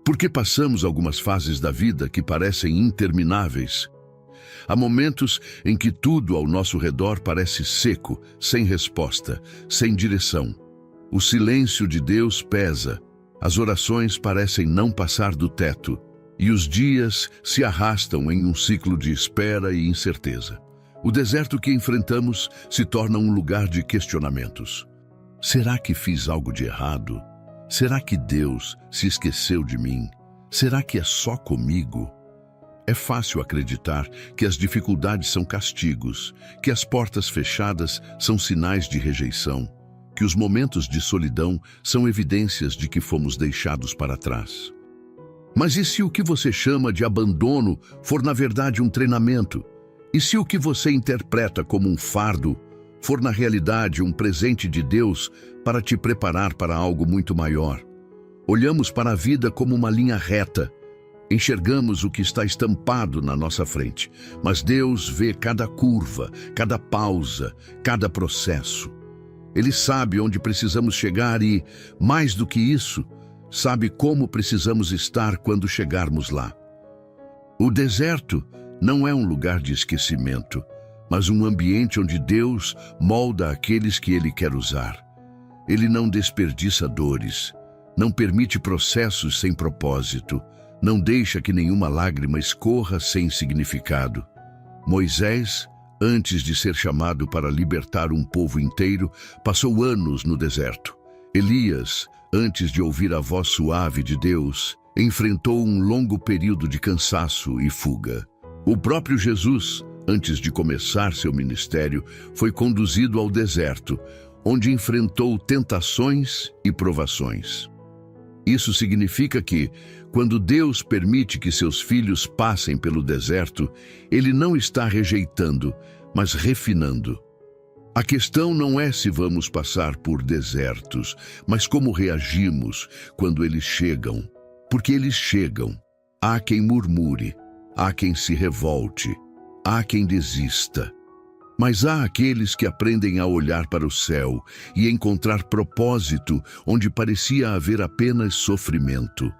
Porque passamos algumas fases da vida que parecem intermináveis. Há momentos em que tudo ao nosso redor parece seco, sem resposta, sem direção. O silêncio de Deus pesa, as orações parecem não passar do teto, e os dias se arrastam em um ciclo de espera e incerteza. O deserto que enfrentamos se torna um lugar de questionamentos. Será que fiz algo de errado? Será que Deus se esqueceu de mim? Será que é só comigo? É fácil acreditar que as dificuldades são castigos, que as portas fechadas são sinais de rejeição, que os momentos de solidão são evidências de que fomos deixados para trás. Mas e se o que você chama de abandono for na verdade um treinamento? E se o que você interpreta como um fardo for na realidade um presente de Deus para te preparar para algo muito maior? Olhamos para a vida como uma linha reta, enxergamos o que está estampado na nossa frente, mas Deus vê cada curva, cada pausa, cada processo. Ele sabe onde precisamos chegar e, mais do que isso, sabe como precisamos estar quando chegarmos lá. O deserto não é um lugar de esquecimento, mas um ambiente onde Deus molda aqueles que Ele quer usar. Ele não desperdiça dores, não permite processos sem propósito, não deixa que nenhuma lágrima escorra sem significado. Moisés, antes de ser chamado para libertar um povo inteiro, passou anos no deserto. Elias, antes de ouvir a voz suave de Deus, enfrentou um longo período de cansaço e fuga. O próprio Jesus, antes de começar seu ministério, foi conduzido ao deserto, onde enfrentou tentações e provações. Isso significa que, quando Deus permite que seus filhos passem pelo deserto, Ele não está rejeitando, mas refinando. A questão não é se vamos passar por desertos, mas como reagimos quando eles chegam. Porque eles chegam. Há quem murmure, há quem se revolte, há quem desista. Mas há aqueles que aprendem a olhar para o céu e encontrar propósito onde parecia haver apenas sofrimento.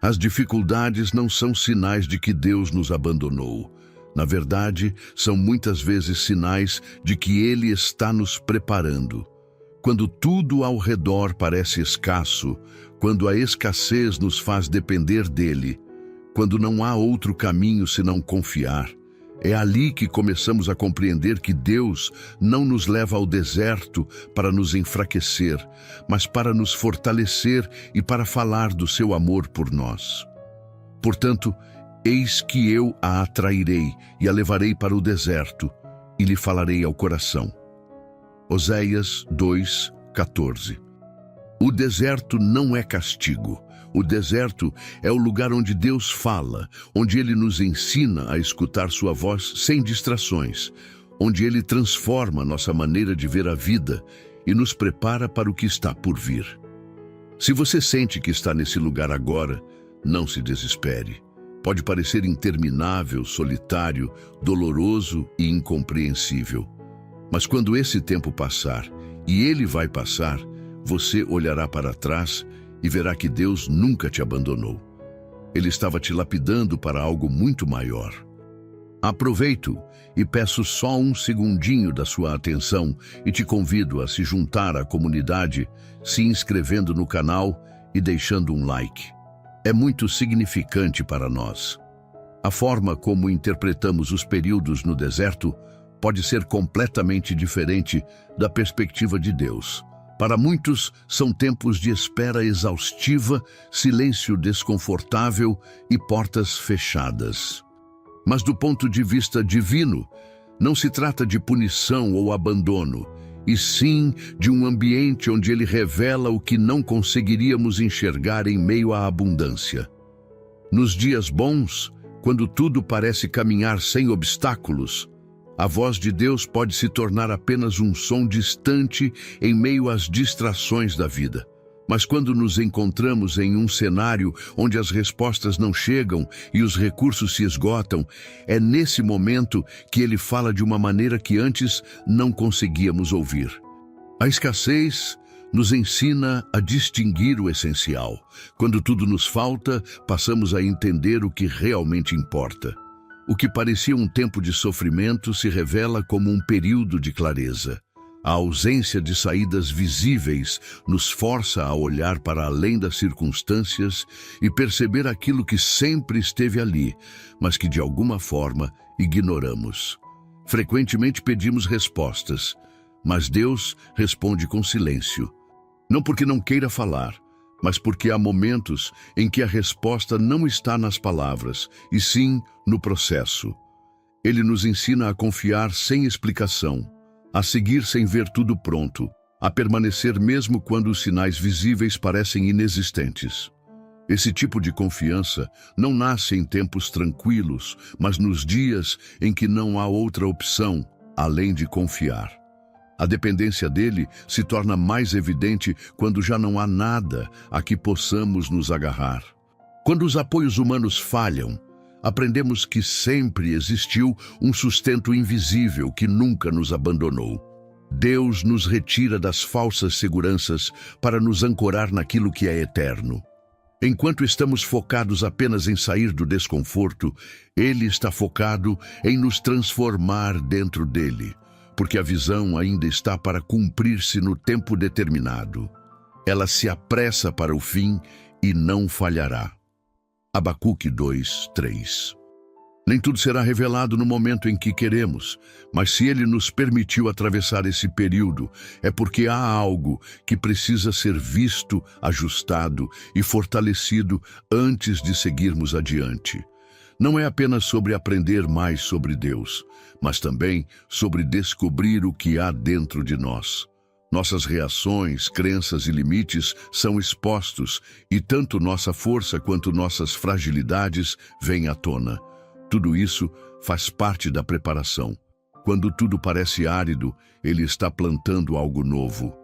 As dificuldades não são sinais de que Deus nos abandonou. Na verdade, são muitas vezes sinais de que Ele está nos preparando. Quando tudo ao redor parece escasso, quando a escassez nos faz depender dEle, quando não há outro caminho senão confiar, é ali que começamos a compreender que Deus não nos leva ao deserto para nos enfraquecer, mas para nos fortalecer e para falar do seu amor por nós. Portanto, eis que eu a atrairei e a levarei para o deserto e lhe falarei ao coração. Oséias 2:14. O deserto não é castigo. O deserto é o lugar onde Deus fala, onde Ele nos ensina a escutar sua voz sem distrações, onde Ele transforma nossa maneira de ver a vida e nos prepara para o que está por vir. Se você sente que está nesse lugar agora, não se desespere. Pode parecer interminável, solitário, doloroso e incompreensível. Mas quando esse tempo passar, e ele vai passar, você olhará para trás e verá que Deus nunca te abandonou. Ele estava te lapidando para algo muito maior. Aproveito e peço só um segundinho da sua atenção e te convido a se juntar à comunidade, se inscrevendo no canal e deixando um like. É muito significante para nós. A forma como interpretamos os períodos no deserto pode ser completamente diferente da perspectiva de Deus. Para muitos, são tempos de espera exaustiva, silêncio desconfortável e portas fechadas. Mas do ponto de vista divino, não se trata de punição ou abandono, e sim de um ambiente onde Ele revela o que não conseguiríamos enxergar em meio à abundância. Nos dias bons, quando tudo parece caminhar sem obstáculos, a voz de Deus pode se tornar apenas um som distante em meio às distrações da vida. Mas quando nos encontramos em um cenário onde as respostas não chegam e os recursos se esgotam, é nesse momento que Ele fala de uma maneira que antes não conseguíamos ouvir. A escassez Nos ensina a distinguir o essencial. Quando tudo nos falta, passamos a entender o que realmente importa. O que parecia um tempo de sofrimento se revela como um período de clareza. A ausência de saídas visíveis nos força a olhar para além das circunstâncias e perceber aquilo que sempre esteve ali, mas que de alguma forma ignoramos. Frequentemente pedimos respostas, mas Deus responde com silêncio. Não porque não queira falar, mas porque há momentos em que a resposta não está nas palavras, e sim no processo. Ele nos ensina a confiar sem explicação, a seguir sem ver tudo pronto, a permanecer mesmo quando os sinais visíveis parecem inexistentes. Esse tipo de confiança não nasce em tempos tranquilos, mas nos dias em que não há outra opção além de confiar. A dependência dele se torna mais evidente quando já não há nada a que possamos nos agarrar. Quando os apoios humanos falham, aprendemos que sempre existiu um sustento invisível que nunca nos abandonou. Deus nos retira das falsas seguranças para nos ancorar naquilo que é eterno. Enquanto estamos focados apenas em sair do desconforto, Ele está focado em nos transformar dentro dele, porque a visão ainda está para cumprir-se no tempo determinado. Ela se apressa para o fim e não falhará. Abacuque 2:3. Nem tudo será revelado no momento em que queremos, mas se Ele nos permitiu atravessar esse período, é porque há algo que precisa ser visto, ajustado e fortalecido antes de seguirmos adiante. Não é apenas sobre aprender mais sobre Deus, mas também sobre descobrir o que há dentro de nós. Nossas reações, crenças e limites são expostos, e tanto nossa força quanto nossas fragilidades vêm à tona. Tudo isso faz parte da preparação. Quando tudo parece árido, Ele está plantando algo novo.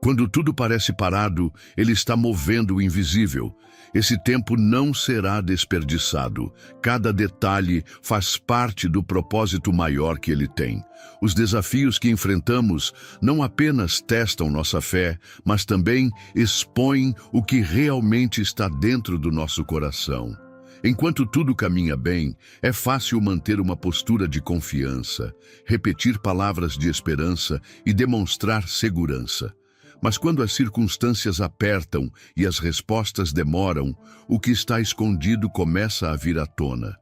Quando tudo parece parado, Ele está movendo o invisível. Esse tempo não será desperdiçado. Cada detalhe faz parte do propósito maior que Ele tem. Os desafios que enfrentamos não apenas testam nossa fé, mas também expõem o que realmente está dentro do nosso coração. Enquanto tudo caminha bem, é fácil manter uma postura de confiança, repetir palavras de esperança e demonstrar segurança. Mas quando as circunstâncias apertam e as respostas demoram, o que está escondido começa a vir à tona.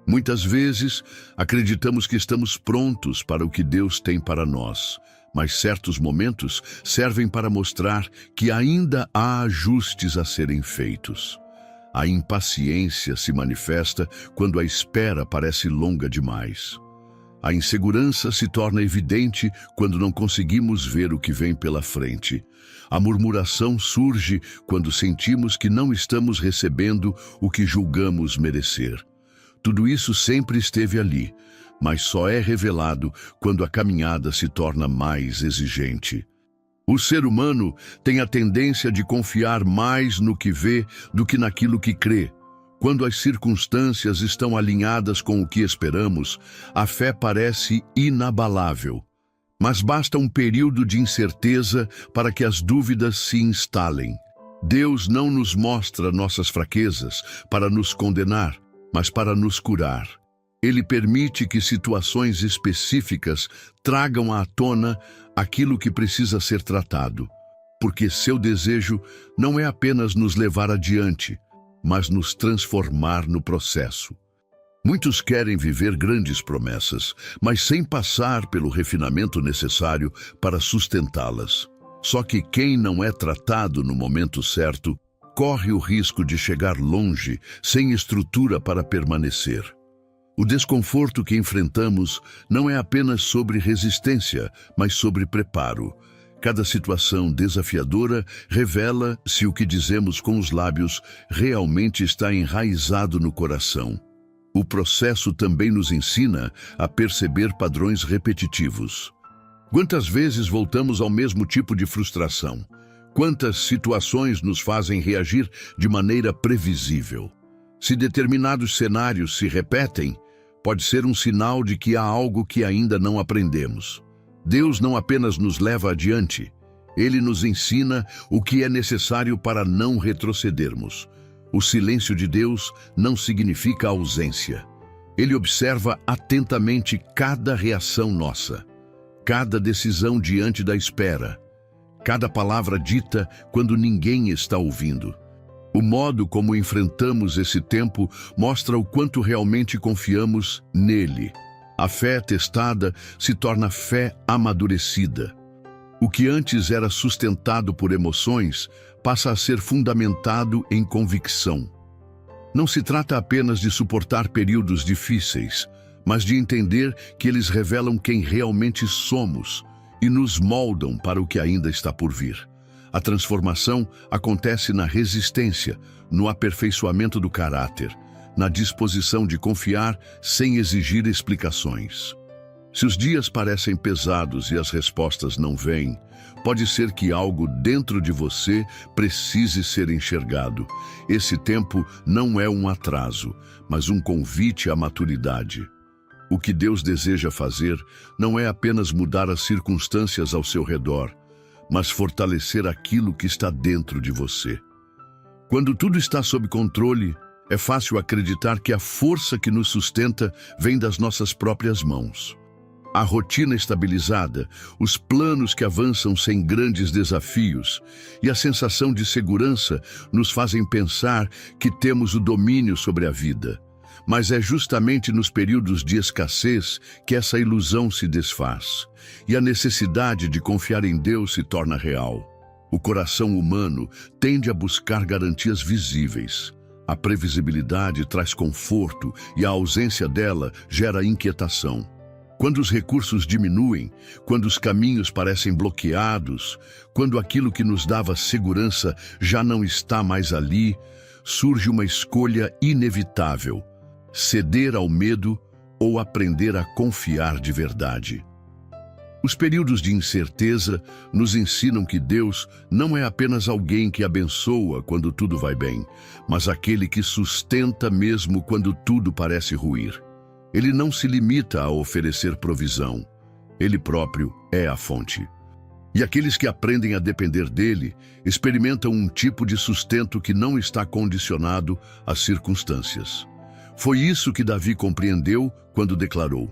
Muitas vezes, acreditamos que estamos prontos para o que Deus tem para nós, mas certos momentos servem para mostrar que ainda há ajustes a serem feitos. A impaciência se manifesta quando a espera parece longa demais. A insegurança se torna evidente quando não conseguimos ver o que vem pela frente. A murmuração surge quando sentimos que não estamos recebendo o que julgamos merecer. Tudo isso sempre esteve ali, mas só é revelado quando a caminhada se torna mais exigente. O ser humano tem a tendência de confiar mais no que vê do que naquilo que crê. Quando as circunstâncias estão alinhadas com o que esperamos, a fé parece inabalável. Mas basta um período de incerteza para que as dúvidas se instalem. Deus não nos mostra nossas fraquezas para nos condenar, mas para nos curar. Ele permite que situações específicas tragam à tona aquilo que precisa ser tratado, porque seu desejo não é apenas nos levar adiante, mas nos transformar no processo. Muitos querem viver grandes promessas, mas sem passar pelo refinamento necessário para sustentá-las. Só que quem não é tratado no momento certo, corre o risco de chegar longe, sem estrutura para permanecer. O desconforto que enfrentamos não é apenas sobre resistência, mas sobre preparo. Cada situação desafiadora revela se o que dizemos com os lábios realmente está enraizado no coração. O processo também nos ensina a perceber padrões repetitivos. Quantas vezes voltamos ao mesmo tipo de frustração? Quantas situações nos fazem reagir de maneira previsível? Se determinados cenários se repetem, pode ser um sinal de que há algo que ainda não aprendemos. Deus não apenas nos leva adiante, Ele nos ensina o que é necessário para não retrocedermos. O silêncio de Deus não significa ausência. Ele observa atentamente cada reação nossa, cada decisão diante da espera, cada palavra dita quando ninguém está ouvindo. O modo como enfrentamos esse tempo mostra o quanto realmente confiamos nele. A fé testada se torna fé amadurecida. O que antes era sustentado por emoções passa a ser fundamentado em convicção. Não se trata apenas de suportar períodos difíceis, mas de entender que eles revelam quem realmente somos e nos moldam para o que ainda está por vir. A transformação acontece na resistência, no aperfeiçoamento do caráter, na disposição de confiar sem exigir explicações. Se os dias parecem pesados e as respostas não vêm, pode ser que algo dentro de você precise ser enxergado. Esse tempo não é um atraso, mas um convite à maturidade. O que Deus deseja fazer não é apenas mudar as circunstâncias ao seu redor, mas fortalecer aquilo que está dentro de você. Quando tudo está sob controle, é fácil acreditar que a força que nos sustenta vem das nossas próprias mãos. A rotina estabilizada, os planos que avançam sem grandes desafios e a sensação de segurança nos fazem pensar que temos o domínio sobre a vida. Mas é justamente nos períodos de escassez que essa ilusão se desfaz e a necessidade de confiar em Deus se torna real. O coração humano tende a buscar garantias visíveis. A previsibilidade traz conforto e a ausência dela gera inquietação. Quando os recursos diminuem, quando os caminhos parecem bloqueados, quando aquilo que nos dava segurança já não está mais ali, surge uma escolha inevitável: ceder ao medo ou aprender a confiar de verdade. Os períodos de incerteza nos ensinam que Deus não é apenas alguém que abençoa quando tudo vai bem, mas aquele que sustenta mesmo quando tudo parece ruir. Ele não se limita a oferecer provisão. Ele próprio é a fonte. E aqueles que aprendem a depender dele experimentam um tipo de sustento que não está condicionado às circunstâncias. Foi isso que Davi compreendeu quando declarou: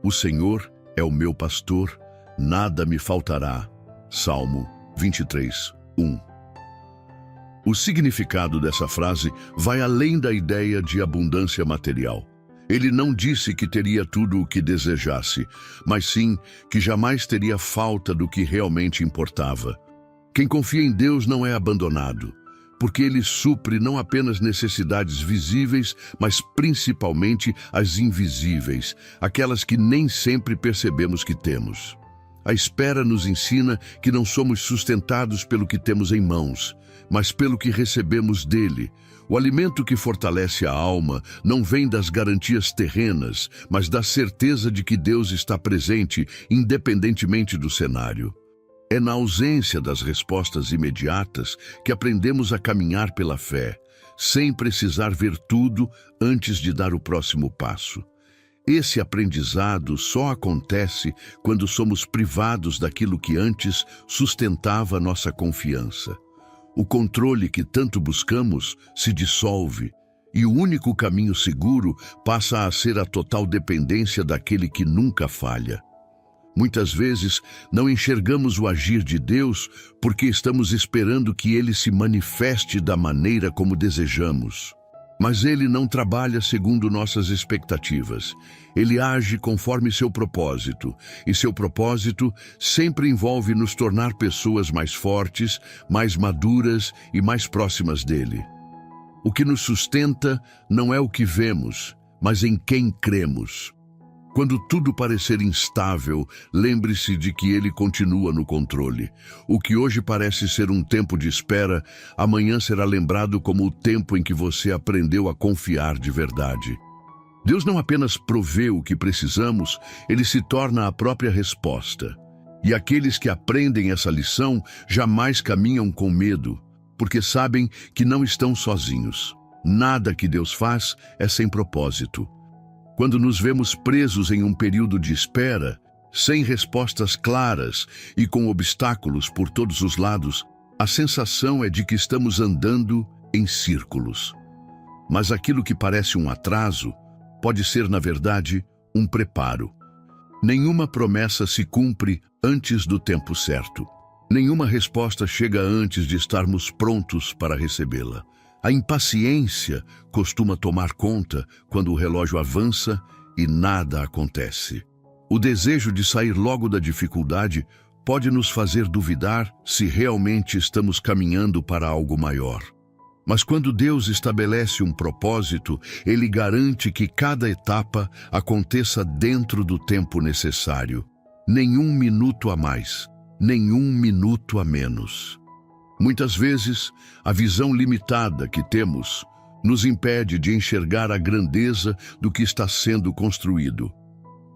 "O Senhor é o meu pastor, nada me faltará." Salmo 23, 1. O significado dessa frase vai além da ideia de abundância material. Ele não disse que teria tudo o que desejasse, mas sim que jamais teria falta do que realmente importava. Quem confia em Deus não é abandonado, porque Ele supre não apenas necessidades visíveis, mas principalmente as invisíveis, aquelas que nem sempre percebemos que temos. A espera nos ensina que não somos sustentados pelo que temos em mãos, mas pelo que recebemos dele. O alimento que fortalece a alma não vem das garantias terrenas, mas da certeza de que Deus está presente, independentemente do cenário. É na ausência das respostas imediatas que aprendemos a caminhar pela fé, sem precisar ver tudo antes de dar o próximo passo. Esse aprendizado só acontece quando somos privados daquilo que antes sustentava nossa confiança. O controle que tanto buscamos se dissolve e o único caminho seguro passa a ser a total dependência daquele que nunca falha. Muitas vezes não enxergamos o agir de Deus porque estamos esperando que Ele se manifeste da maneira como desejamos. Mas Ele não trabalha segundo nossas expectativas. Ele age conforme seu propósito, e seu propósito sempre envolve nos tornar pessoas mais fortes, mais maduras e mais próximas dele. O que nos sustenta não é o que vemos, mas em quem cremos. Quando tudo parecer instável, lembre-se de que Ele continua no controle. O que hoje parece ser um tempo de espera, amanhã será lembrado como o tempo em que você aprendeu a confiar de verdade. Deus não apenas provê o que precisamos, Ele se torna a própria resposta. E aqueles que aprendem essa lição jamais caminham com medo, porque sabem que não estão sozinhos. Nada que Deus faz é sem propósito. Quando nos vemos presos em um período de espera, Sem respostas claras e com obstáculos por todos os lados, a sensação é de que estamos andando em círculos. Mas aquilo que parece um atraso pode ser, na verdade, um preparo. Nenhuma promessa se cumpre antes do tempo certo. Nenhuma resposta chega antes de estarmos prontos para recebê-la. A impaciência costuma tomar conta quando o relógio avança e nada acontece. O desejo de sair logo da dificuldade pode nos fazer duvidar se realmente estamos caminhando para algo maior. Mas quando Deus estabelece um propósito, Ele garante que cada etapa aconteça dentro do tempo necessário. Nenhum minuto a mais, nenhum minuto a menos. Muitas vezes, a visão limitada que temos nos impede de enxergar a grandeza do que está sendo construído.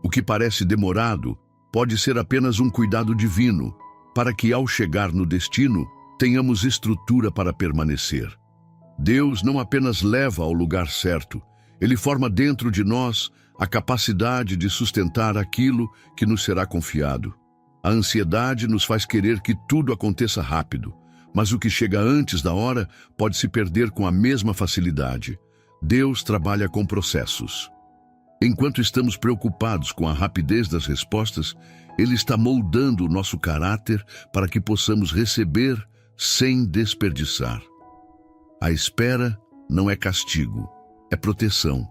O que parece demorado pode ser apenas um cuidado divino, para que ao chegar no destino, tenhamos estrutura para permanecer. Deus não apenas leva ao lugar certo, Ele forma dentro de nós a capacidade de sustentar aquilo que nos será confiado. A ansiedade nos faz querer que tudo aconteça rápido, mas o que chega antes da hora pode se perder com a mesma facilidade. Deus trabalha com processos. Enquanto estamos preocupados com a rapidez das respostas, Ele está moldando o nosso caráter para que possamos receber sem desperdiçar. A espera não é castigo, é proteção.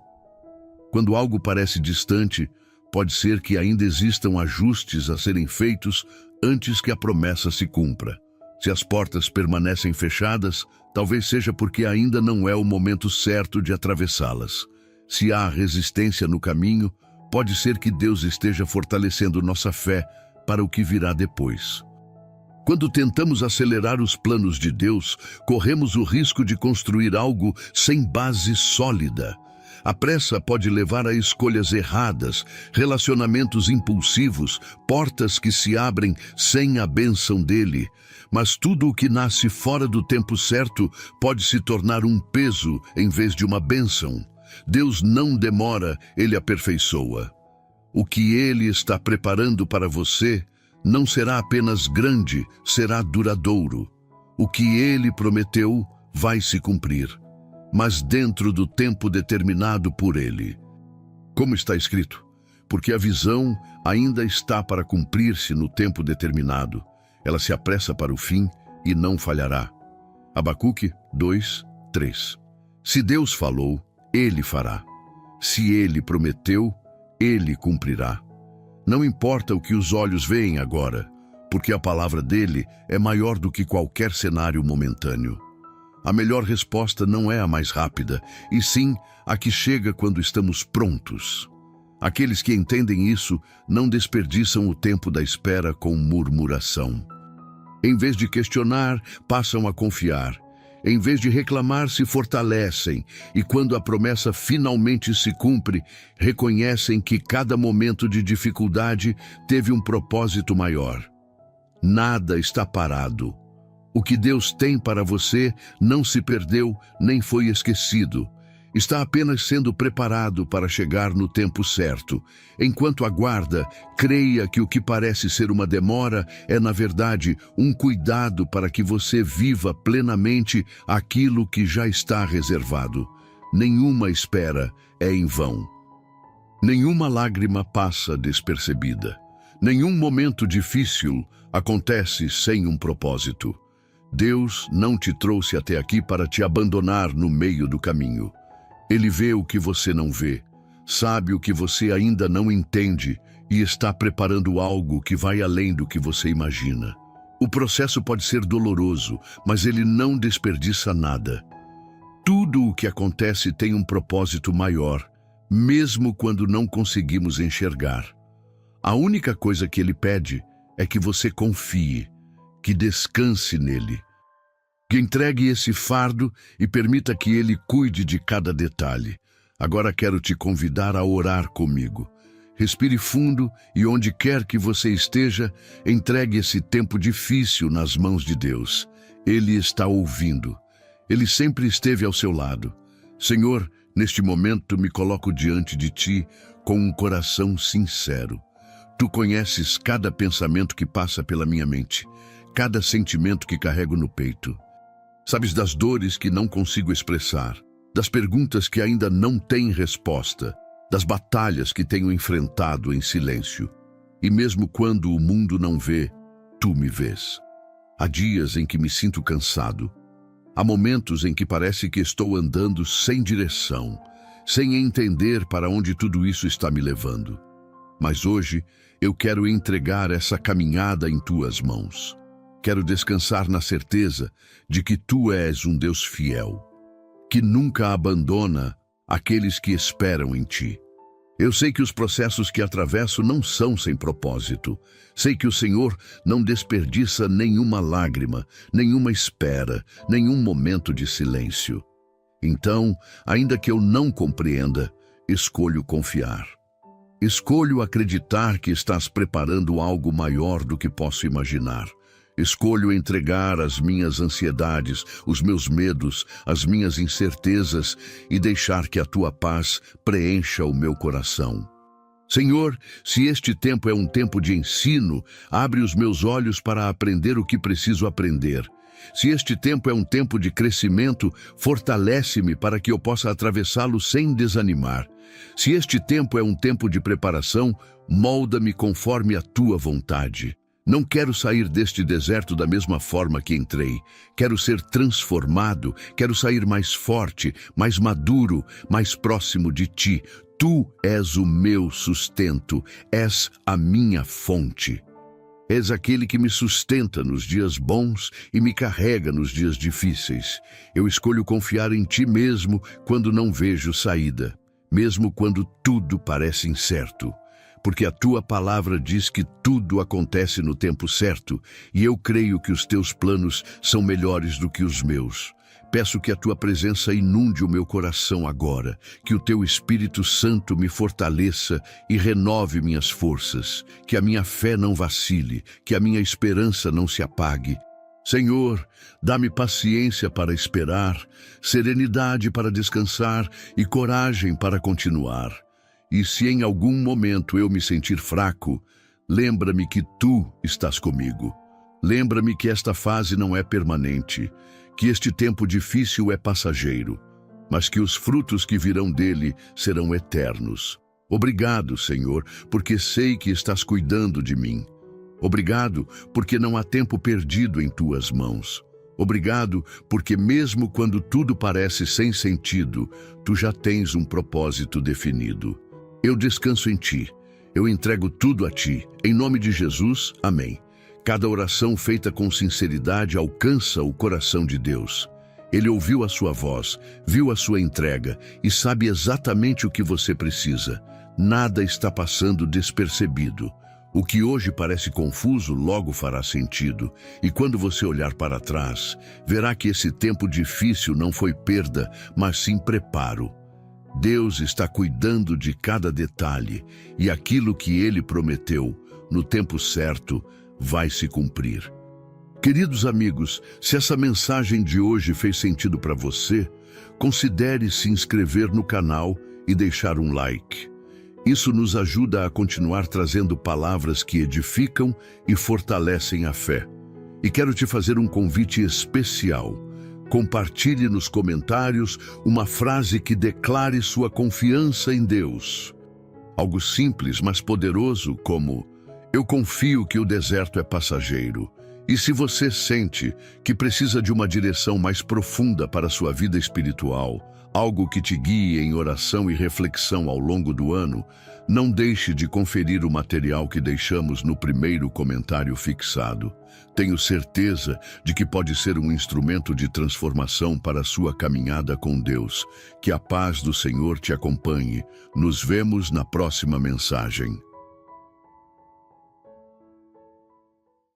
Quando algo parece distante, pode ser que ainda existam ajustes a serem feitos antes que a promessa se cumpra. Se as portas permanecem fechadas, talvez seja porque ainda não é o momento certo de atravessá-las. Se há resistência no caminho, pode ser que Deus esteja fortalecendo nossa fé para o que virá depois. Quando tentamos acelerar os planos de Deus, corremos o risco de construir algo sem base sólida. A pressa pode levar a escolhas erradas, relacionamentos impulsivos, portas que se abrem sem a bênção dele. Mas tudo o que nasce fora do tempo certo pode se tornar um peso em vez de uma bênção. Deus não demora, Ele aperfeiçoa. O que Ele está preparando para você não será apenas grande, será duradouro. O que Ele prometeu vai se cumprir, mas dentro do tempo determinado por Ele. Como está escrito, porque a visão ainda está para cumprir-se no tempo determinado. Ela se apressa para o fim e não falhará. Abacuque 2:3. Se Deus falou, Ele fará. Se Ele prometeu, Ele cumprirá. Não importa o que os olhos veem agora, porque a palavra dele é maior do que qualquer cenário momentâneo. A melhor resposta não é a mais rápida, e sim a que chega quando estamos prontos. Aqueles que entendem isso não desperdiçam o tempo da espera com murmuração. Em vez de questionar, passam a confiar. Em vez de reclamar, se fortalecem, e quando a promessa finalmente se cumpre, reconhecem que cada momento de dificuldade teve um propósito maior. Nada está parado. O que Deus tem para você não se perdeu nem foi esquecido. Está apenas sendo preparado para chegar no tempo certo. Enquanto aguarda, creia que o que parece ser uma demora é, na verdade, um cuidado para que você viva plenamente aquilo que já está reservado. Nenhuma espera é em vão. Nenhuma lágrima passa despercebida. Nenhum momento difícil acontece sem um propósito. Deus não te trouxe até aqui para te abandonar no meio do caminho. Ele vê o que você não vê, sabe o que você ainda não entende e está preparando algo que vai além do que você imagina. O processo pode ser doloroso, mas ele não desperdiça nada. Tudo o que acontece tem um propósito maior, mesmo quando não conseguimos enxergar. A única coisa que ele pede é que você confie, que descanse nele. Que entregue esse fardo e permita que Ele cuide de cada detalhe. Agora quero te convidar a orar comigo. Respire fundo e onde quer que você esteja, entregue esse tempo difícil nas mãos de Deus. Ele está ouvindo. Ele sempre esteve ao seu lado. Senhor, neste momento me coloco diante de Ti com um coração sincero. Tu conheces cada pensamento que passa pela minha mente, cada sentimento que carrego no peito. Sabes das dores que não consigo expressar, das perguntas que ainda não têm resposta, das batalhas que tenho enfrentado em silêncio. E mesmo quando o mundo não vê, tu me vês. Há dias em que me sinto cansado. Há momentos em que parece que estou andando sem direção, sem entender para onde tudo isso está me levando. Mas hoje eu quero entregar essa caminhada em tuas mãos. Quero descansar na certeza de que tu és um Deus fiel, que nunca abandona aqueles que esperam em ti. Eu sei que os processos que atravesso não são sem propósito. Sei que o Senhor não desperdiça nenhuma lágrima, nenhuma espera, nenhum momento de silêncio. Então, ainda que eu não compreenda, escolho confiar. Escolho acreditar que estás preparando algo maior do que posso imaginar. Escolho entregar as minhas ansiedades, os meus medos, as minhas incertezas e deixar que a tua paz preencha o meu coração. Senhor, se este tempo é um tempo de ensino, abre os meus olhos para aprender o que preciso aprender. Se este tempo é um tempo de crescimento, fortalece-me para que eu possa atravessá-lo sem desanimar. Se este tempo é um tempo de preparação, molda-me conforme a tua vontade. Não quero sair deste deserto da mesma forma que entrei. Quero ser transformado, quero sair mais forte, mais maduro, mais próximo de ti. Tu és o meu sustento, és a minha fonte. És aquele que me sustenta nos dias bons e me carrega nos dias difíceis. Eu escolho confiar em ti mesmo quando não vejo saída, mesmo quando tudo parece incerto. Porque a tua palavra diz que tudo acontece no tempo certo, e eu creio que os teus planos são melhores do que os meus. Peço que a tua presença inunde o meu coração agora, que o teu Espírito Santo me fortaleça e renove minhas forças, que a minha fé não vacile, que a minha esperança não se apague. Senhor, dá-me paciência para esperar, serenidade para descansar e coragem para continuar. E se em algum momento eu me sentir fraco, lembra-me que tu estás comigo. Lembra-me que esta fase não é permanente, que este tempo difícil é passageiro, mas que os frutos que virão dele serão eternos. Obrigado, Senhor, porque sei que estás cuidando de mim. Obrigado, porque não há tempo perdido em tuas mãos. Obrigado, porque mesmo quando tudo parece sem sentido, tu já tens um propósito definido. Eu descanso em ti, eu entrego tudo a ti, em nome de Jesus, amém. Cada oração feita com sinceridade alcança o coração de Deus. Ele ouviu a sua voz, viu a sua entrega e sabe exatamente o que você precisa. Nada está passando despercebido. O que hoje parece confuso logo fará sentido, e quando você olhar para trás, verá que esse tempo difícil não foi perda, mas sim preparo. Deus está cuidando de cada detalhe, e aquilo que Ele prometeu, no tempo certo, vai se cumprir. Queridos amigos, se essa mensagem de hoje fez sentido para você, considere se inscrever no canal e deixar um like. Isso nos ajuda a continuar trazendo palavras que edificam e fortalecem a fé. E quero te fazer um convite especial. Compartilhe nos comentários uma frase que declare sua confiança em Deus. Algo simples, mas poderoso, como: eu confio que o deserto é passageiro. E se você sente que precisa de uma direção mais profunda para a sua vida espiritual, algo que te guie em oração e reflexão ao longo do ano, não deixe de conferir o material que deixamos no primeiro comentário fixado. Tenho certeza de que pode ser um instrumento de transformação para a sua caminhada com Deus. Que a paz do Senhor te acompanhe. Nos vemos na próxima mensagem.